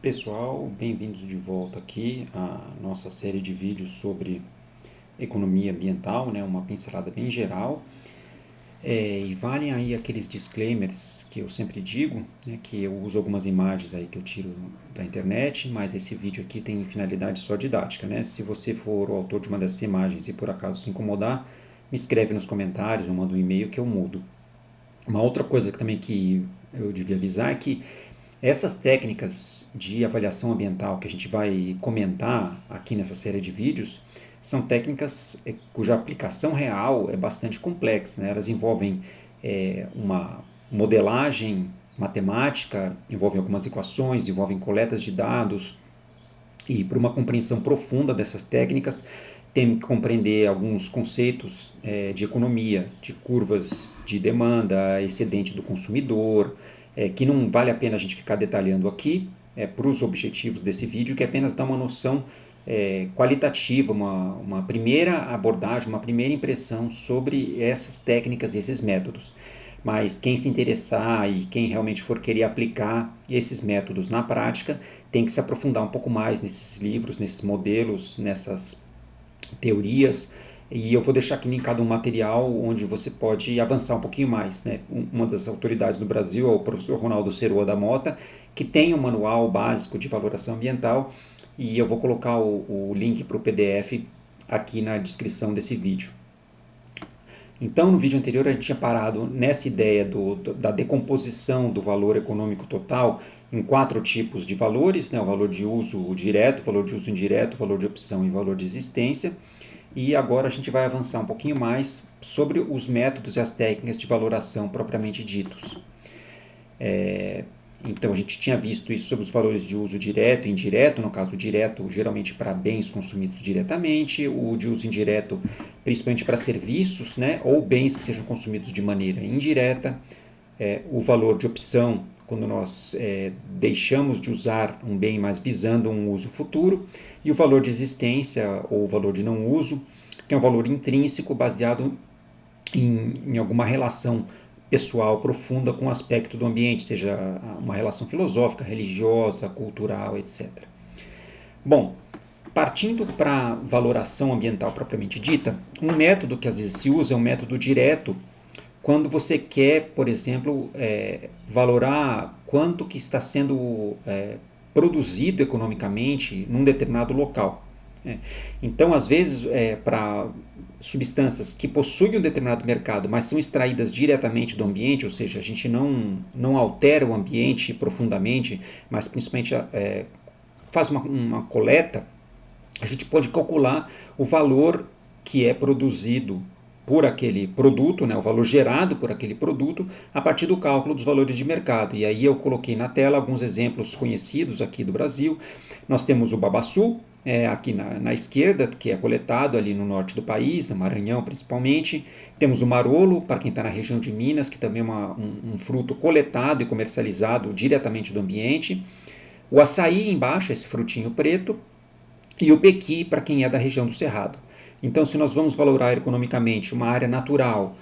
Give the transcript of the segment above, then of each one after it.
Pessoal, bem-vindos de volta aqui à nossa série de vídeos sobre economia ambiental, né? Uma pincelada bem geral. E valem aí aqueles disclaimers que eu sempre digo, né? Que eu uso algumas imagens aí que eu tiro da internet, mas esse vídeo aqui tem finalidade só didática, né? Se você for o autor de uma dessas imagens e por acaso se incomodar, me escreve nos comentários ou manda um e-mail que eu mudo. Uma outra coisa também que eu devia avisar é que essas técnicas de avaliação ambiental que a gente vai comentar aqui nessa série de vídeos são técnicas cuja aplicação real é bastante complexa, né? Elas envolvem uma modelagem matemática, envolvem algumas equações, envolvem coletas de dados, e para uma compreensão profunda dessas técnicas, tem que compreender alguns conceitos de economia, de curvas de demanda, excedente do consumidor, que não vale a pena a gente ficar detalhando aqui, para os objetivos desse vídeo, que é apenas dar uma noção qualitativa, uma primeira abordagem, uma primeira impressão sobre essas técnicas e esses métodos. Mas quem se interessar e quem realmente for querer aplicar esses métodos na prática, tem que se aprofundar um pouco mais nesses livros, nesses modelos, nessas teorias. E eu vou deixar aqui linkado um material onde você pode avançar um pouquinho mais, né? Uma das autoridades do Brasil é o professor Ronaldo Ceroa da Mota, que tem um manual básico de valoração ambiental, e eu vou colocar o link para o PDF aqui na descrição desse vídeo. Então, no vídeo anterior, a gente tinha parado nessa ideia da decomposição do valor econômico total em 4 tipos de valores, né? O valor de uso direto, o valor de uso indireto, o valor de opção e o valor de existência. E agora a gente vai avançar um pouquinho mais sobre os métodos e as técnicas de valoração propriamente ditos. Então, a gente tinha visto isso sobre os valores de uso direto e indireto, no caso, direto geralmente para bens consumidos diretamente, o de uso indireto principalmente para serviços, né, ou bens que sejam consumidos de maneira indireta, o valor de opção, quando nós deixamos de usar um bem, mas visando um uso futuro, e o valor de existência, ou o valor de não uso, que é um valor intrínseco baseado em alguma relação pessoal profunda com o aspecto do ambiente, seja uma relação filosófica, religiosa, cultural, etc. Bom, partindo para a valoração ambiental propriamente dita, um método que às vezes se usa é um método direto quando você quer, por exemplo, valorar quanto que está sendo produzido economicamente num determinado local. Então, às vezes, para substâncias que possuem um determinado mercado, mas são extraídas diretamente do ambiente, ou seja, a gente não altera o ambiente profundamente, mas principalmente faz uma coleta, a gente pode calcular o valor que é produzido por aquele produto, né, o valor gerado por aquele produto, a partir do cálculo dos valores de mercado. E aí eu coloquei na tela alguns exemplos conhecidos aqui do Brasil. Nós temos o babaçu, aqui na esquerda, que é coletado ali no norte do país, no Maranhão principalmente. Temos o marolo, para quem está na região de Minas, que também é um fruto coletado e comercializado diretamente do ambiente. O açaí embaixo, esse frutinho preto, e o pequi para quem é da região do Cerrado. Então, se nós vamos valorar economicamente uma área natural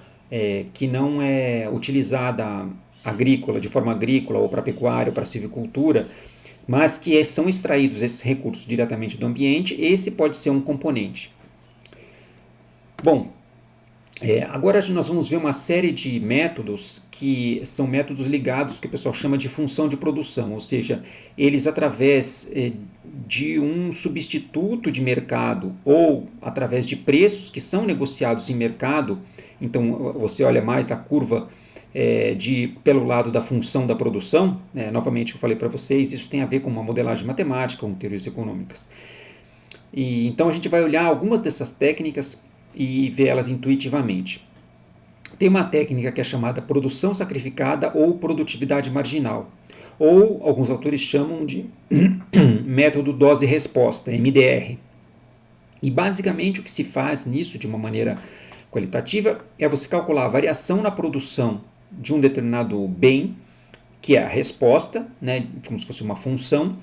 que não é utilizada agrícola, de forma agrícola ou para pecuária ou para silvicultura, mas que são extraídos esses recursos diretamente do ambiente, esse pode ser um componente. Bom, agora nós vamos ver uma série de métodos que são métodos ligados, que o pessoal chama de função de produção, ou seja, eles através de um substituto de mercado ou através de preços que são negociados em mercado, então você olha mais a curva pelo lado da função da produção, novamente eu falei para vocês, isso tem a ver com uma modelagem matemática, com teorias econômicas. E então a gente vai olhar algumas dessas técnicas e ver elas intuitivamente. Tem uma técnica que é chamada produção sacrificada ou produtividade marginal, ou alguns autores chamam de método dose-resposta, MDR. E basicamente o que se faz nisso de uma maneira qualitativa é você calcular a variação na produção de um determinado bem, que é a resposta, né, como se fosse uma função,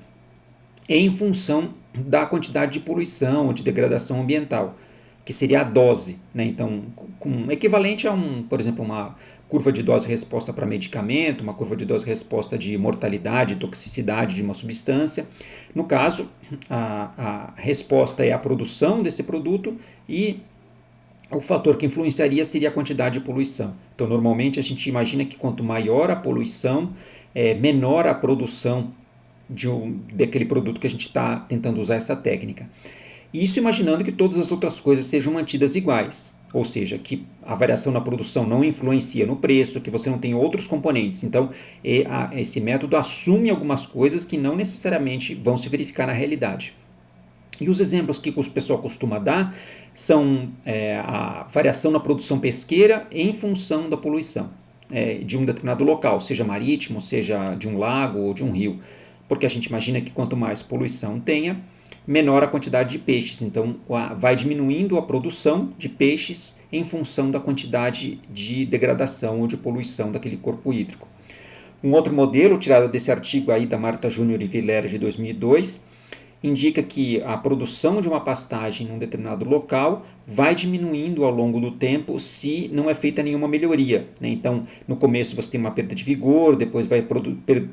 em função da quantidade de poluição ou de degradação ambiental que seria a dose, né? Então, equivalente a por exemplo, uma curva de dose-resposta para medicamento, uma curva de dose-resposta de mortalidade, toxicidade de uma substância. No caso, a resposta é a produção desse produto e o fator que influenciaria seria a quantidade de poluição. Então, normalmente a gente imagina que quanto maior a poluição, menor a produção daquele produto que a gente está tentando usar essa técnica. Isso imaginando que todas as outras coisas sejam mantidas iguais, ou seja, que a variação na produção não influencia no preço, que você não tem outros componentes. Então, esse método assume algumas coisas que não necessariamente vão se verificar na realidade. E os exemplos que o pessoal costuma dar são a variação na produção pesqueira em função da poluição de um determinado local, seja marítimo, seja de um lago ou de um rio. Porque a gente imagina que quanto mais poluição tenha, menor a quantidade de peixes. Então, vai diminuindo a produção de peixes em função da quantidade de degradação ou de poluição daquele corpo hídrico. Um outro modelo, tirado desse artigo aí da Marta Júnior e Vilera de 2002, indica que a produção de uma pastagem em um determinado local vai diminuindo ao longo do tempo se não é feita nenhuma melhoria, né? Então, no começo você tem uma perda de vigor, depois vai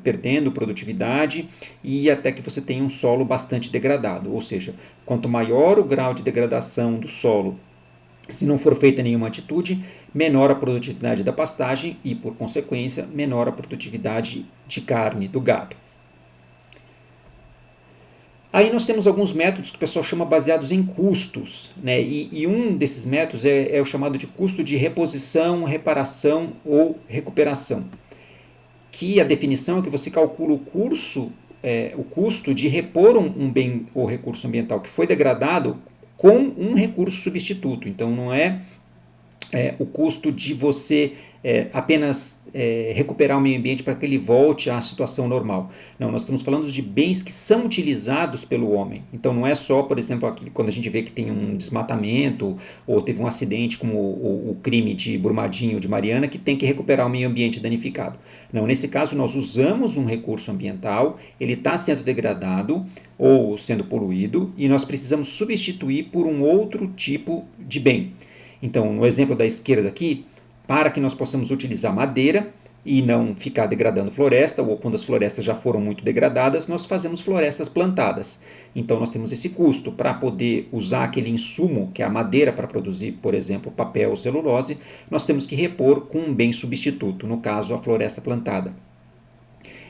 perdendo produtividade e até que você tenha um solo bastante degradado. Ou seja, quanto maior o grau de degradação do solo, se não for feita nenhuma atitude, menor a produtividade da pastagem e, por consequência, menor a produtividade de carne do gado. Aí nós temos alguns métodos que o pessoal chama baseados em custos, né? E um desses métodos é o chamado de custo de reposição, reparação ou recuperação, que a definição é que você calcula o custo de repor um bem ou recurso ambiental que foi degradado com um recurso substituto. Então não é o custo de você apenas recuperar o meio ambiente para que ele volte à situação normal. Não, nós estamos falando de bens que são utilizados pelo homem. Então não é só, por exemplo, quando a gente vê que tem um desmatamento ou teve um acidente como o crime de Brumadinho, de Mariana, que tem que recuperar o meio ambiente danificado. Não, nesse caso nós usamos um recurso ambiental, ele está sendo degradado ou sendo poluído e nós precisamos substituir por um outro tipo de bem. Então, no exemplo da esquerda aqui, para que nós possamos utilizar madeira e não ficar degradando floresta, ou quando as florestas já foram muito degradadas, nós fazemos florestas plantadas. Então, nós temos esse custo para poder usar aquele insumo, que é a madeira, para produzir, por exemplo, papel ou celulose, nós temos que repor com um bem substituto, no caso, a floresta plantada.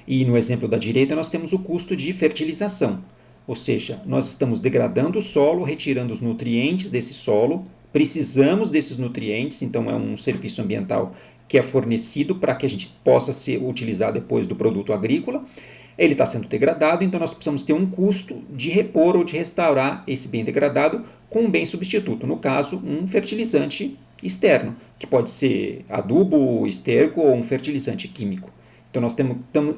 E no exemplo da direita, nós temos o custo de fertilização, ou seja, nós estamos degradando o solo, retirando os nutrientes desse solo, precisamos desses nutrientes, então é um serviço ambiental que é fornecido para que a gente possa ser utilizado depois do produto agrícola. Ele está sendo degradado, então nós precisamos ter um custo de repor ou de restaurar esse bem degradado com um bem substituto, no caso, um fertilizante externo, que pode ser adubo, esterco ou um fertilizante químico. Então nós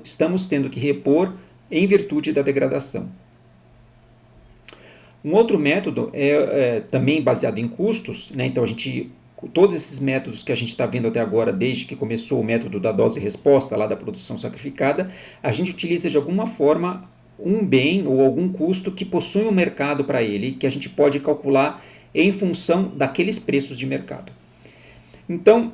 estamos tendo que repor em virtude da degradação. Um outro método é também baseado em custos, né? Então todos esses métodos que a gente está vendo até agora, desde que começou o método da dose-resposta, lá da produção sacrificada, a gente utiliza de alguma forma um bem ou algum custo que possui um mercado para ele, que a gente pode calcular em função daqueles preços de mercado. Então,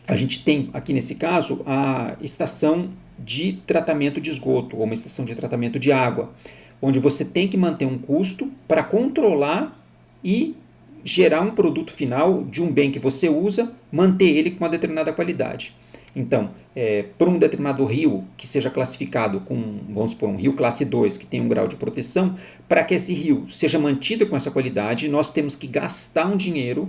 a gente tem aqui nesse caso a estação de tratamento de esgoto, ou uma estação de tratamento de água, onde você tem que manter um custo para controlar e gerar um produto final de um bem que você usa, manter ele com uma determinada qualidade. Então, por um determinado rio que seja classificado com, vamos supor, um rio classe 2, que tem um grau de proteção, para que esse rio seja mantido com essa qualidade, nós temos que gastar um dinheiro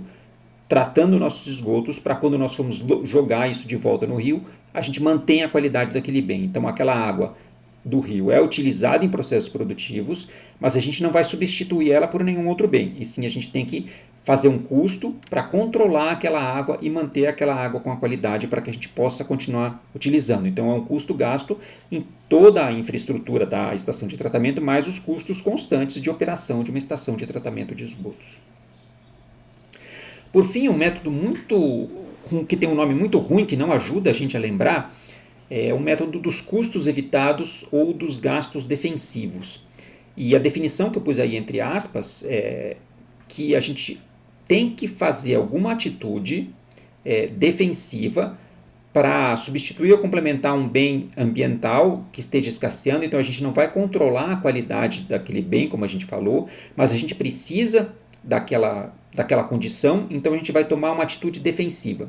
tratando nossos esgotos para quando nós formos jogar isso de volta no rio, a gente mantém a qualidade daquele bem. Então, aquela água do rio é utilizada em processos produtivos, mas a gente não vai substituir ela por nenhum outro bem. E sim, a gente tem que fazer um custo para controlar aquela água e manter aquela água com a qualidade para que a gente possa continuar utilizando. Então é um custo gasto em toda a infraestrutura da estação de tratamento, mais os custos constantes de operação de uma estação de tratamento de esgotos. Por fim, um método que tem um nome muito ruim, que não ajuda a gente a lembrar, é o método dos custos evitados ou dos gastos defensivos. E a definição que eu pus aí entre aspas é que a gente tem que fazer alguma atitude defensiva para substituir ou complementar um bem ambiental que esteja escasseando. Então a gente não vai controlar a qualidade daquele bem, como a gente falou, mas a gente precisa daquela condição, então a gente vai tomar uma atitude defensiva.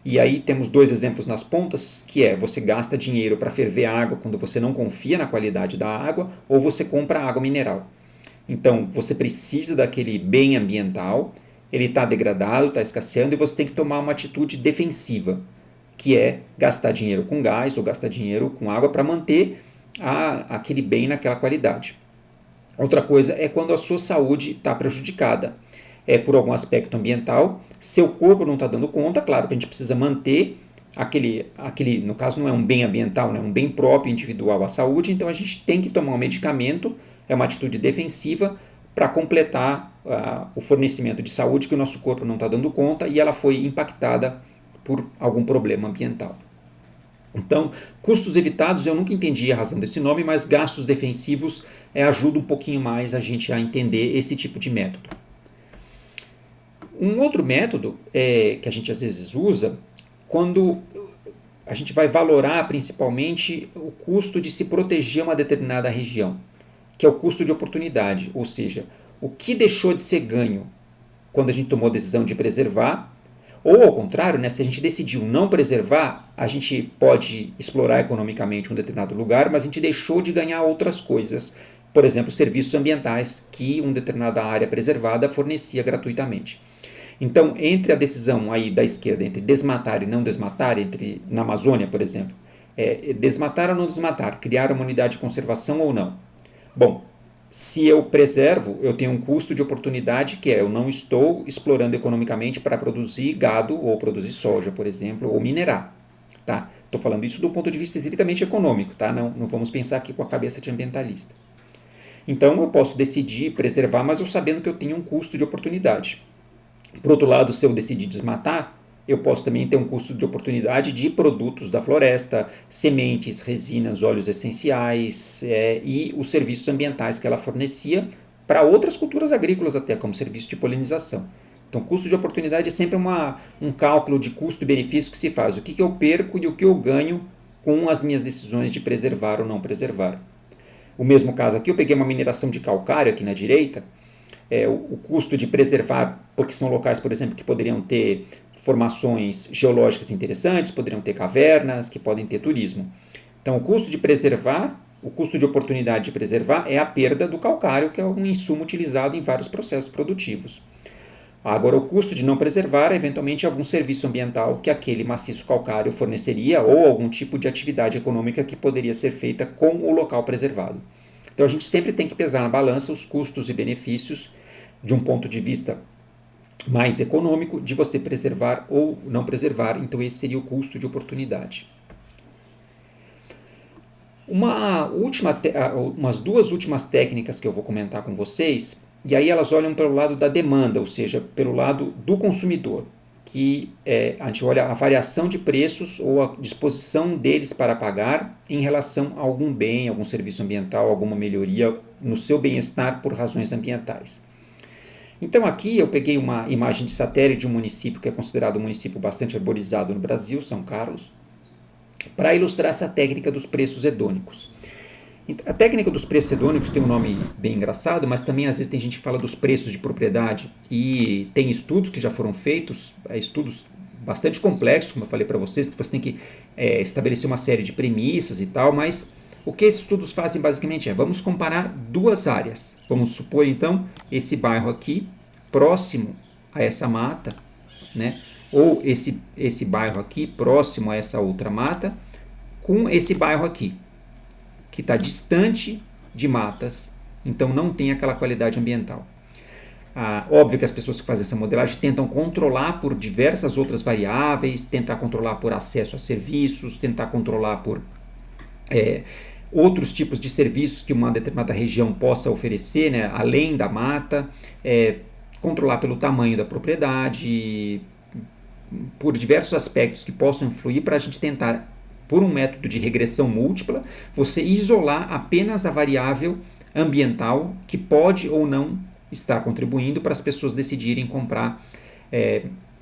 E aí temos 2 exemplos nas pontas, que é você gasta dinheiro para ferver água quando você não confia na qualidade da água, ou você compra água mineral. Então você precisa daquele bem ambiental, ele está degradado, está escasseando, e você tem que tomar uma atitude defensiva, que é gastar dinheiro com gás ou gastar dinheiro com água para manter aquele bem naquela qualidade. Outra coisa é quando a sua saúde está prejudicada. É por algum aspecto ambiental, seu corpo não está dando conta, claro que a gente precisa manter aquele, no caso não é um bem ambiental, é um bem próprio, individual à saúde, então a gente tem que tomar um medicamento, é uma atitude defensiva para completar o fornecimento de saúde que o nosso corpo não está dando conta e ela foi impactada por algum problema ambiental. Então, custos evitados, eu nunca entendi a razão desse nome, mas gastos defensivos ajuda um pouquinho mais a gente a entender esse tipo de método. Um outro método que a gente às vezes usa quando a gente vai valorar principalmente o custo de se proteger uma determinada região, que é o custo de oportunidade, ou seja, o que deixou de ser ganho quando a gente tomou a decisão de preservar, ou ao contrário, se a gente decidiu não preservar, a gente pode explorar economicamente um determinado lugar, mas a gente deixou de ganhar outras coisas, por exemplo, serviços ambientais que uma determinada área preservada fornecia gratuitamente. Então, entre a decisão aí da esquerda entre desmatar e não desmatar, na Amazônia, por exemplo, desmatar ou não desmatar, criar uma unidade de conservação ou não. Bom, se eu preservo, eu tenho um custo de oportunidade que eu não estou explorando economicamente para produzir gado ou produzir soja, por exemplo, ou minerar. Tá? Estou falando isso do ponto de vista estritamente econômico, tá? Não vamos pensar aqui com a cabeça de ambientalista. Então, eu posso decidir preservar, mas eu sabendo que eu tenho um custo de oportunidade. Por outro lado, se eu decidir desmatar, eu posso também ter um custo de oportunidade de produtos da floresta, sementes, resinas, óleos essenciais e os serviços ambientais que ela fornecia para outras culturas agrícolas até, como serviço de polinização. Então, custo de oportunidade é sempre um cálculo de custo e benefício que se faz. O que eu perco e o que eu ganho com as minhas decisões de preservar ou não preservar. O mesmo caso aqui, eu peguei uma mineração de calcário aqui na direita, o custo de preservar, porque são locais, por exemplo, que poderiam ter formações geológicas interessantes, poderiam ter cavernas, que podem ter turismo. Então, o custo de preservar, o custo de oportunidade de preservar é a perda do calcário, que é um insumo utilizado em vários processos produtivos. Agora, o custo de não preservar é, eventualmente, algum serviço ambiental que aquele maciço calcário forneceria ou algum tipo de atividade econômica que poderia ser feita com o local preservado. Então, a gente sempre tem que pesar na balança os custos e benefícios de um ponto de vista mais econômico de você preservar ou não preservar. Então, esse seria o custo de oportunidade. Umas 2 últimas técnicas que eu vou comentar com vocês, e aí elas olham pelo lado da demanda, ou seja, pelo lado do consumidor, que a gente olha a variação de preços ou a disposição deles para pagar em relação a algum bem, algum serviço ambiental, alguma melhoria no seu bem-estar por razões ambientais. Então aqui eu peguei uma imagem de satélite de um município que é considerado um município bastante arborizado no Brasil, São Carlos, para ilustrar essa técnica dos preços hedônicos. A técnica dos preços hedônicos tem um nome bem engraçado, mas também às vezes tem gente que fala dos preços de propriedade, e tem estudos que já foram feitos, estudos bastante complexos, como eu falei para vocês, que você tem que estabelecer uma série de premissas e tal, mas o que esses estudos fazem basicamente vamos comparar 2 áreas. Vamos supor então esse bairro aqui, próximo a essa mata, né? Ou esse bairro aqui, próximo a essa outra mata, com esse bairro aqui, que está distante de matas, então não tem aquela qualidade ambiental. Óbvio que as pessoas que fazem essa modelagem tentam controlar por diversas outras variáveis, tentar controlar por acesso a serviços, tentar controlar por outros tipos de serviços que uma determinada região possa oferecer, né, além da mata, controlar pelo tamanho da propriedade, por diversos aspectos que possam influir para a gente tentar, por um método de regressão múltipla, você isolar apenas a variável ambiental que pode ou não estar contribuindo para as pessoas decidirem comprar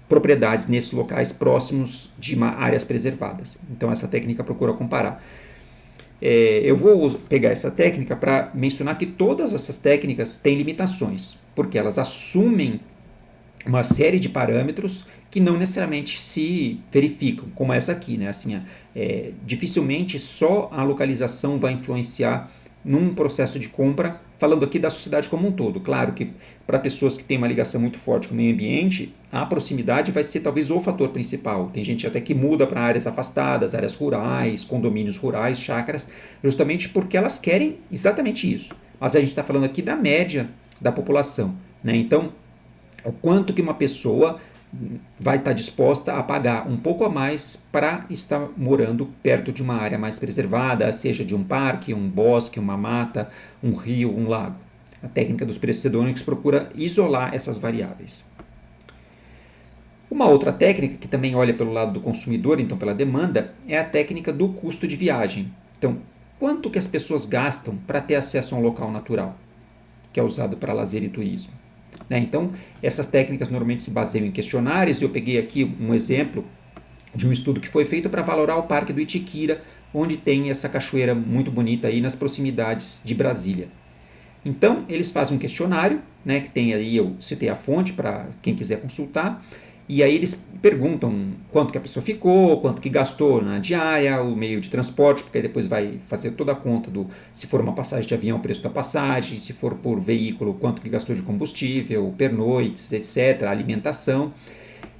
propriedades nesses locais próximos de áreas preservadas. Então essa técnica procura comparar. Eu vou pegar essa técnica para mencionar que todas essas técnicas têm limitações, porque elas assumem uma série de parâmetros que não necessariamente se verificam, como essa aqui, né? Assim, dificilmente só a localização vai influenciar num processo de compra, falando aqui da sociedade como um todo. Claro que para pessoas que têm uma ligação muito forte com o meio ambiente, a proximidade vai ser talvez o fator principal. Tem gente até que muda para áreas afastadas, áreas rurais, condomínios rurais, chácaras, justamente porque elas querem exatamente isso. Mas a gente está falando aqui da média da população, né? Então, o quanto que uma pessoa vai estar disposta a pagar um pouco a mais para estar morando perto de uma área mais preservada, seja de um parque, um bosque, uma mata, um rio, um lago. A técnica dos preços hedônicos procura isolar essas variáveis. Uma outra técnica, que também olha pelo lado do consumidor, então pela demanda, é a técnica do custo de viagem. Então, quanto que as pessoas gastam para ter acesso a um local natural, que é usado para lazer e turismo? Então, essas técnicas normalmente se baseiam em questionários. Eu peguei aqui um exemplo de um estudo que foi feito para valorar o Parque do Itiquira, onde tem essa cachoeira muito bonita aí nas proximidades de Brasília. Então, eles fazem um questionário, que tem aí, eu citei a fonte para quem quiser consultar, e aí eles perguntam quanto que a pessoa ficou, quanto que gastou na diária, o meio de transporte, porque aí depois vai fazer toda a conta do, se for uma passagem de avião, o preço da passagem, se for por veículo, quanto que gastou de combustível, pernoites, etc., alimentação.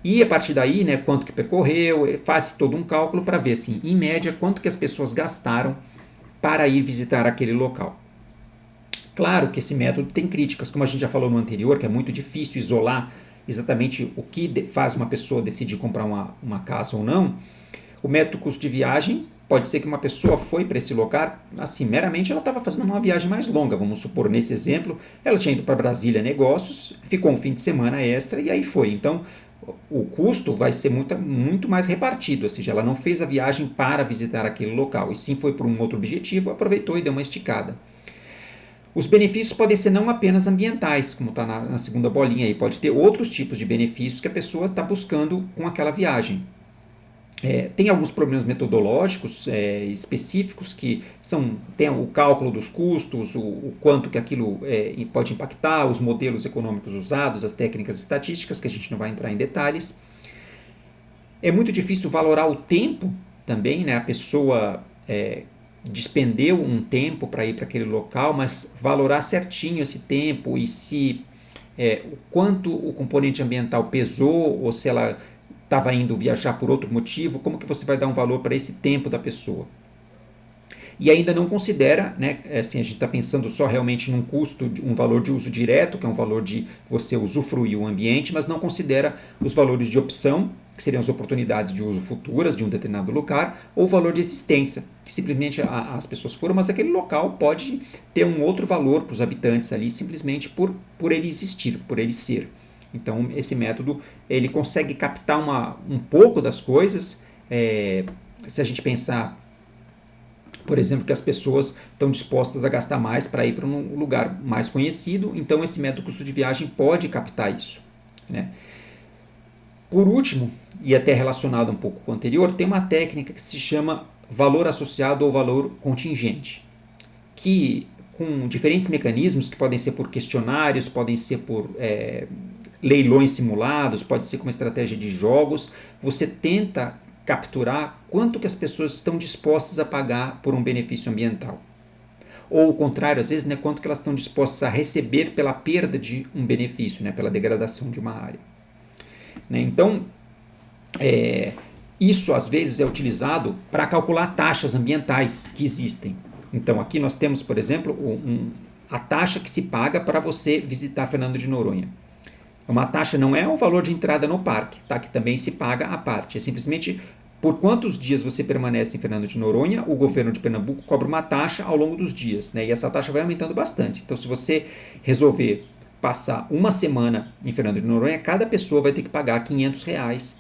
E a partir daí, quanto que percorreu, faz todo um cálculo para ver, assim, em média, quanto que as pessoas gastaram para ir visitar aquele local. Claro que esse método tem críticas, como a gente já falou no anterior, que é muito difícil isolar exatamente o que faz uma pessoa decidir comprar uma casa ou não. O método custo de viagem, pode ser que uma pessoa foi para esse lugar, assim, meramente ela estava fazendo uma viagem mais longa, vamos supor, nesse exemplo, ela tinha ido para Brasília negócios, ficou um fim de semana extra e aí foi. Então, o custo vai ser muito mais repartido, ou seja, ela não fez a viagem para visitar aquele local, e sim foi por um outro objetivo, aproveitou e deu uma esticada. Os benefícios podem ser não apenas ambientais, como está na segunda bolinha aí, pode ter outros tipos de benefícios que a pessoa está buscando com aquela viagem. Tem alguns problemas metodológicos específicos que tem o cálculo dos custos, o quanto que aquilo pode impactar, os modelos econômicos usados, as técnicas estatísticas, que a gente não vai entrar em detalhes. É muito difícil valorar o tempo também, a pessoa despendeu um tempo para ir para aquele local, mas valorar certinho esse tempo e se o quanto o componente ambiental pesou ou se ela estava indo viajar por outro motivo, como que você vai dar um valor para esse tempo da pessoa? E ainda não considera, assim, a gente está pensando só realmente num custo, um valor de uso direto, que é um valor de você usufruir o ambiente, mas não considera os valores de opção, que seriam as oportunidades de uso futuras de um determinado lugar, ou o valor de existência, que simplesmente as pessoas foram, mas aquele local pode ter um outro valor para os habitantes ali, simplesmente por ele existir, por ele ser. Então, esse método ele consegue captar um pouco das coisas. Se a gente pensar, por exemplo, que as pessoas estão dispostas a gastar mais para ir para um lugar mais conhecido, então esse método custo de viagem pode captar isso. Por último, e até relacionado um pouco com o anterior, tem uma técnica que se chama valor associado ou valor contingente, que com diferentes mecanismos, que podem ser por questionários, podem ser por leilões simulados, pode ser com uma estratégia de jogos, você tenta capturar quanto que as pessoas estão dispostas a pagar por um benefício ambiental. Ou o contrário, às vezes, quanto que elas estão dispostas a receber pela perda de um benefício, pela degradação de uma área. Então, isso às vezes é utilizado para calcular taxas ambientais que existem. Então, aqui nós temos, por exemplo, a taxa que se paga para você visitar Fernando de Noronha. Uma taxa não é o valor de entrada no parque, que também se paga à parte. É simplesmente por quantos dias você permanece em Fernando de Noronha, o governo de Pernambuco cobra uma taxa ao longo dos dias, e essa taxa vai aumentando bastante. Então, se você resolver passar uma semana em Fernando de Noronha, cada pessoa vai ter que pagar R$500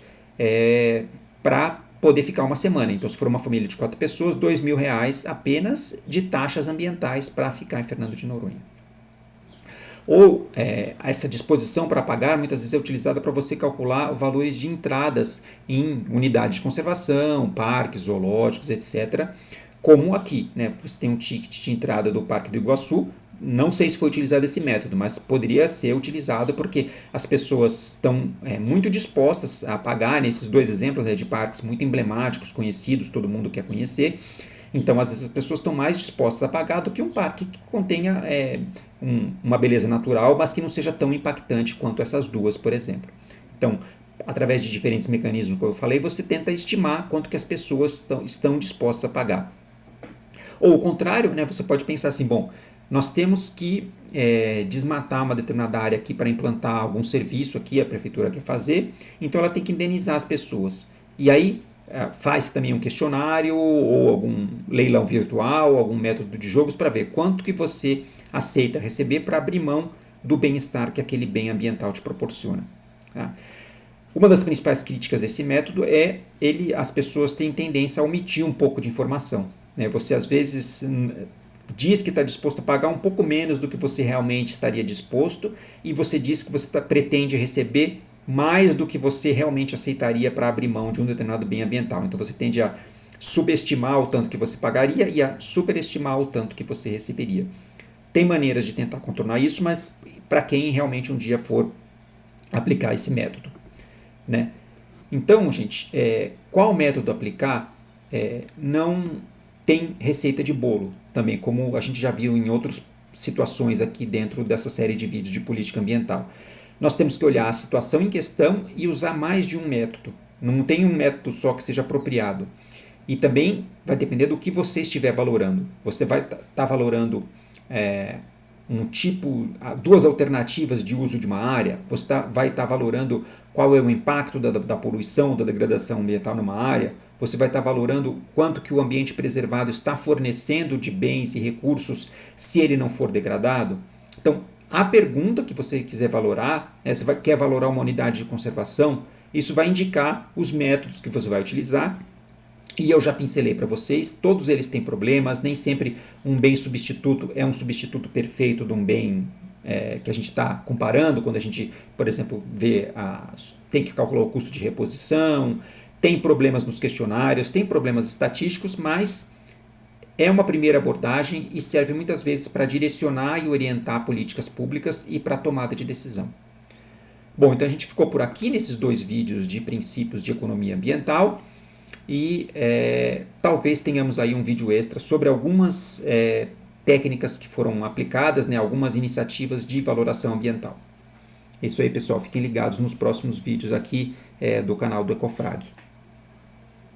para poder ficar uma semana. Então, se for uma família de 4 pessoas, R$2.000 apenas de taxas ambientais para ficar em Fernando de Noronha. Ou essa disposição para pagar muitas vezes é utilizada para você calcular valores de entradas em unidades de conservação, parques zoológicos, etc. Como aqui, né? Você tem um ticket de entrada do Parque do Iguaçu. Não sei se foi utilizado esse método, mas poderia ser utilizado porque as pessoas estão muito dispostas a pagar nesses dois exemplos de parques muito emblemáticos, conhecidos, todo mundo quer conhecer. Então, às vezes, as pessoas estão mais dispostas a pagar do que um parque que contenha uma beleza natural, mas que não seja tão impactante quanto essas duas, por exemplo. Então, através de diferentes mecanismos que eu falei, você tenta estimar quanto que as pessoas estão dispostas a pagar. Ou o contrário, né, você pode pensar assim, bom, nós temos que desmatar uma determinada área aqui para implantar algum serviço aqui, a prefeitura quer fazer, então ela tem que indenizar as pessoas. E aí faz também um questionário ou algum leilão virtual, algum método de jogos para ver quanto que você aceita receber para abrir mão do bem-estar que aquele bem ambiental te proporciona. Tá? Uma das principais críticas desse método é as pessoas têm tendência a omitir um pouco de informação. Né? Você às vezes diz que está disposto a pagar um pouco menos do que você realmente estaria disposto e você diz que você pretende receber mais do que você realmente aceitaria para abrir mão de um determinado bem ambiental. Então você tende a subestimar o tanto que você pagaria e a superestimar o tanto que você receberia. Tem maneiras de tentar contornar isso, mas para quem realmente um dia for aplicar esse método. Né? Então, gente, qual método aplicar não tem receita de bolo, também como a gente já viu em outras situações aqui dentro dessa série de vídeos de política ambiental. Nós temos que olhar a situação em questão e usar mais de um método. Não tem um método só que seja apropriado. E também vai depender do que você estiver valorando. Você vai estar valorando duas alternativas de uso de uma área, você vai estar valorando qual é o impacto da poluição, da degradação ambiental numa área, você vai estar valorando quanto que o ambiente preservado está fornecendo de bens e recursos se ele não for degradado. Então, a pergunta que você quiser valorar, você quer valorar uma unidade de conservação, isso vai indicar os métodos que você vai utilizar. E eu já pincelei para vocês, todos eles têm problemas, nem sempre um bem substituto é um substituto perfeito de um bem que a gente está comparando, quando a gente, por exemplo, tem que calcular o custo de reposição, tem problemas nos questionários, tem problemas estatísticos, mas é uma primeira abordagem e serve muitas vezes para direcionar e orientar políticas públicas e para a tomada de decisão. Bom, então a gente ficou por aqui nesses 2 vídeos de princípios de economia ambiental. E talvez tenhamos aí um vídeo extra sobre algumas técnicas que foram aplicadas, né, algumas iniciativas de valoração ambiental. É isso aí, pessoal. Fiquem ligados nos próximos vídeos aqui do canal do Ecofrag.